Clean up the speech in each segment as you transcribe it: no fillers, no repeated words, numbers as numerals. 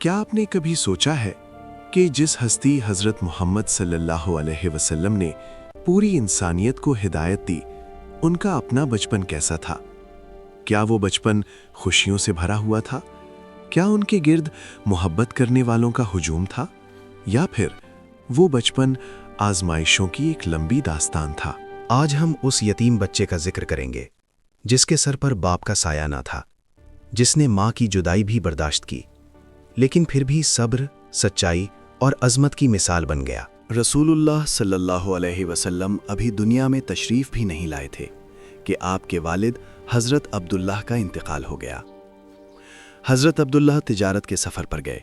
کیا آپ نے کبھی سوچا ہے کہ جس ہستی حضرت محمد صلی اللہ علیہ وسلم نے پوری انسانیت کو ہدایت دی، ان کا اپنا بچپن کیسا تھا؟ کیا وہ بچپن خوشیوں سے بھرا ہوا تھا؟ کیا ان کے گرد محبت کرنے والوں کا ہجوم تھا؟ یا پھر وہ بچپن آزمائشوں کی ایک لمبی داستان تھا؟ آج ہم اس یتیم بچے کا ذکر کریں گے جس کے سر پر باپ کا سایہ نہ تھا، جس نے ماں کی جدائی بھی برداشت کی، لیکن پھر بھی صبر، سچائی اور عظمت کی مثال بن گیا۔ رسول اللہ صلی اللہ علیہ وسلم ابھی دنیا میں تشریف بھی نہیں لائے تھے کہ آپ کے والد حضرت عبداللہ کا انتقال ہو گیا۔ حضرت عبداللہ تجارت کے سفر پر گئے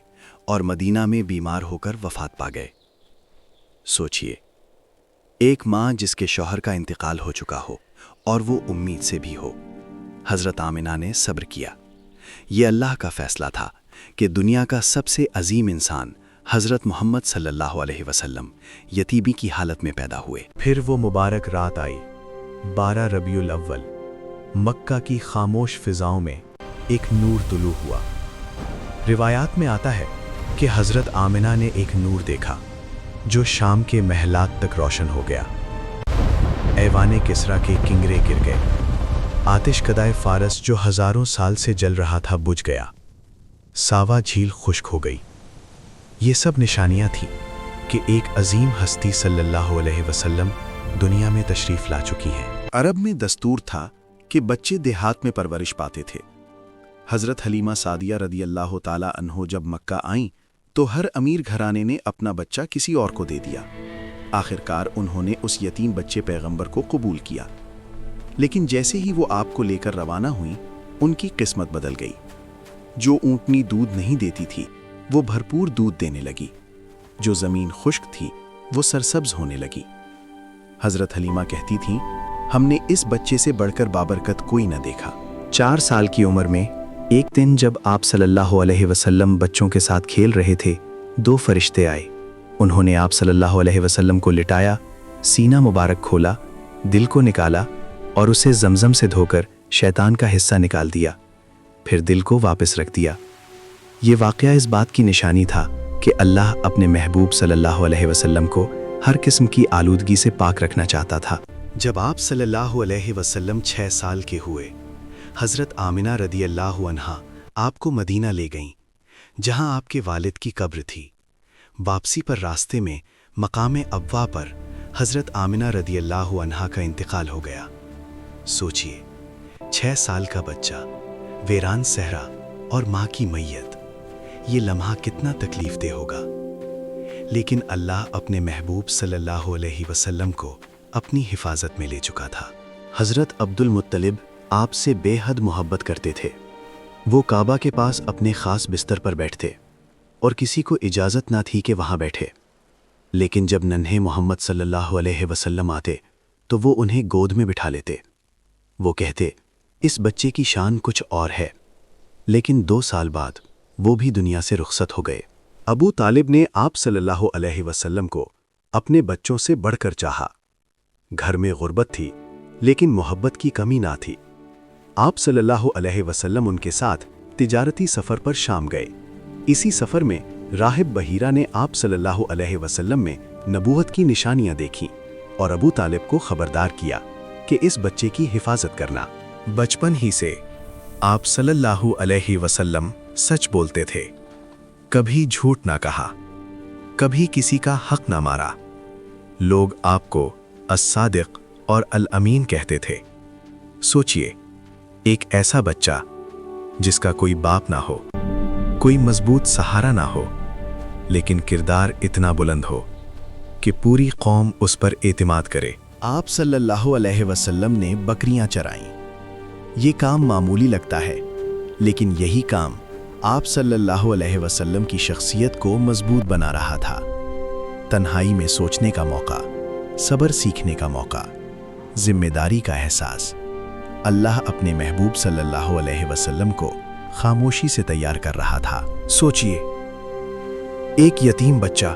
اور مدینہ میں بیمار ہو کر وفات پا گئے۔ سوچئے، ایک ماں جس کے شوہر کا انتقال ہو چکا ہو اور وہ امید سے بھی ہو۔ حضرت آمنہ نے صبر کیا۔ یہ اللہ کا فیصلہ تھا کہ دنیا کا سب سے عظیم انسان حضرت محمد صلی اللہ علیہ وسلم یتیمی کی حالت میں پیدا ہوئے۔ پھر وہ مبارک رات آئی، 12 ربیع الاول۔ مکہ کی خاموش فضاؤں میں ایک نور طلوع ہوا۔ روایات میں آتا ہے کہ حضرت آمنہ نے ایک نور دیکھا جو شام کے محلات تک روشن ہو گیا۔ ایوان کسریٰ کے کنگرے گر گئے۔ آتش کدائے فارس جو ہزاروں سال سے جل رہا تھا بجھ گیا۔ ساوا جھیل خشک ہو گئی۔ یہ سب نشانیاں تھیں کہ ایک عظیم ہستی صلی اللہ علیہ وسلم دنیا میں تشریف لا چکی ہیں۔ عرب میں دستور تھا کہ بچے دیہات میں پرورش پاتے تھے۔ حضرت حلیمہ سعدیہ رضی اللہ تعالی عنہ جب مکہ آئیں تو ہر امیر گھرانے نے اپنا بچہ کسی اور کو دے دیا۔ آخرکار انہوں نے اس یتیم بچے پیغمبر کو قبول کیا، لیکن جیسے ہی وہ آپ کو لے کر روانہ ہوئیں، ان کی قسمت بدل گئی۔ جو اونٹنی دودھ نہیں دیتی تھی وہ بھرپور دودھ دینے لگی، جو زمین خشک تھی وہ سرسبز ہونے لگی۔ حضرت حلیمہ کہتی تھیں، ہم نے اس بچے سے بڑھ کر بابرکت کوئی نہ دیکھا۔ 4 سال کی عمر میں ایک دن جب آپ صلی اللہ علیہ وسلم بچوں کے ساتھ کھیل رہے تھے، 2 فرشتے آئے۔ انہوں نے آپ صلی اللہ علیہ وسلم کو لٹایا، سینہ مبارک کھولا، دل کو نکالا اور اسے زمزم سے دھو کر شیطان کا حصہ نکال دیا، پھر دل کو واپس رکھ دیا۔ یہ واقعہ اس بات کی نشانی تھا کہ اللہ اپنے محبوب صلی اللہ علیہ وسلم کو ہر قسم کی آلودگی سے پاک رکھنا چاہتا تھا۔ جب آپ صلی اللہ علیہ وسلم 6 سال کے ہوئے، حضرت آمنہ رضی اللہ عنہا آپ کو مدینہ لے گئیں، جہاں آپ کے والد کی قبر تھی۔ واپسی پر راستے میں مقام ابوا پر حضرت آمنہ رضی اللہ عنہا کا انتقال ہو گیا۔ سوچئے، 6 سال کا بچہ، ویران صحرا اور ماں کی میت، یہ لمحہ کتنا تکلیف دہ ہوگا۔ لیکن اللہ اپنے محبوب صلی اللہ علیہ وسلم کو اپنی حفاظت میں لے چکا تھا۔ حضرت عبد المطلب آپ سے بے حد محبت کرتے تھے۔ وہ کعبہ کے پاس اپنے خاص بستر پر بیٹھتے اور کسی کو اجازت نہ تھی کہ وہاں بیٹھے، لیکن جب ننھے محمد صلی اللہ علیہ وسلم آتے تو وہ انہیں گود میں بٹھا لیتے۔ وہ کہتے، اس بچے کی شان کچھ اور ہے۔ لیکن 2 سال بعد وہ بھی دنیا سے رخصت ہو گئے۔ ابو طالب نے آپ صلی اللہ علیہ وسلم کو اپنے بچوں سے بڑھ کر چاہا۔ گھر میں غربت تھی لیکن محبت کی کمی نہ تھی۔ آپ صلی اللہ علیہ وسلم ان کے ساتھ تجارتی سفر پر شام گئے۔ اسی سفر میں راہب بحیرہ نے آپ صلی اللہ علیہ وسلم میں نبوت کی نشانیاں دیکھیں اور ابو طالب کو خبردار کیا کہ اس بچے کی حفاظت کرنا۔ بچپن ہی سے آپ صلی اللہ علیہ وسلم سچ بولتے تھے، کبھی جھوٹ نہ کہا، کبھی کسی کا حق نہ مارا۔ لوگ آپ کو الصادق اور الامین کہتے تھے۔ سوچئے، ایک ایسا بچہ جس کا کوئی باپ نہ ہو، کوئی مضبوط سہارا نہ ہو، لیکن کردار اتنا بلند ہو کہ پوری قوم اس پر اعتماد کرے۔ آپ صلی اللہ علیہ وسلم نے بکریاں چرائیں۔ یہ کام معمولی لگتا ہے، لیکن یہی کام آپ صلی اللہ علیہ وسلم کی شخصیت کو مضبوط بنا رہا تھا۔ تنہائی میں سوچنے کا موقع، صبر سیکھنے کا موقع، ذمہ داری کا احساس۔ اللہ اپنے محبوب صلی اللہ علیہ وسلم کو خاموشی سے تیار کر رہا تھا۔ سوچئے، ایک یتیم بچہ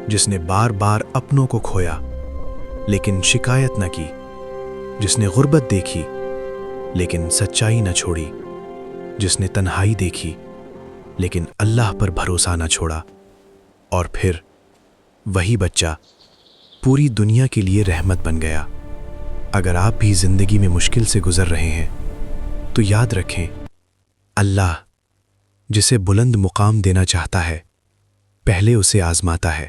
جس نے بار بار اپنوں کو کھویا لیکن شکایت نہ کی، جس نے غربت دیکھی لیکن سچائی نہ چھوڑی، جس نے تنہائی دیکھی لیکن اللہ پر بھروسہ نہ چھوڑا، اور پھر وہی بچہ پوری دنیا کے لیے رحمت بن گیا۔ اگر آپ بھی زندگی میں مشکل سے گزر رہے ہیں تو یاد رکھیں، اللہ جسے بلند مقام دینا چاہتا ہے پہلے اسے آزماتا ہے۔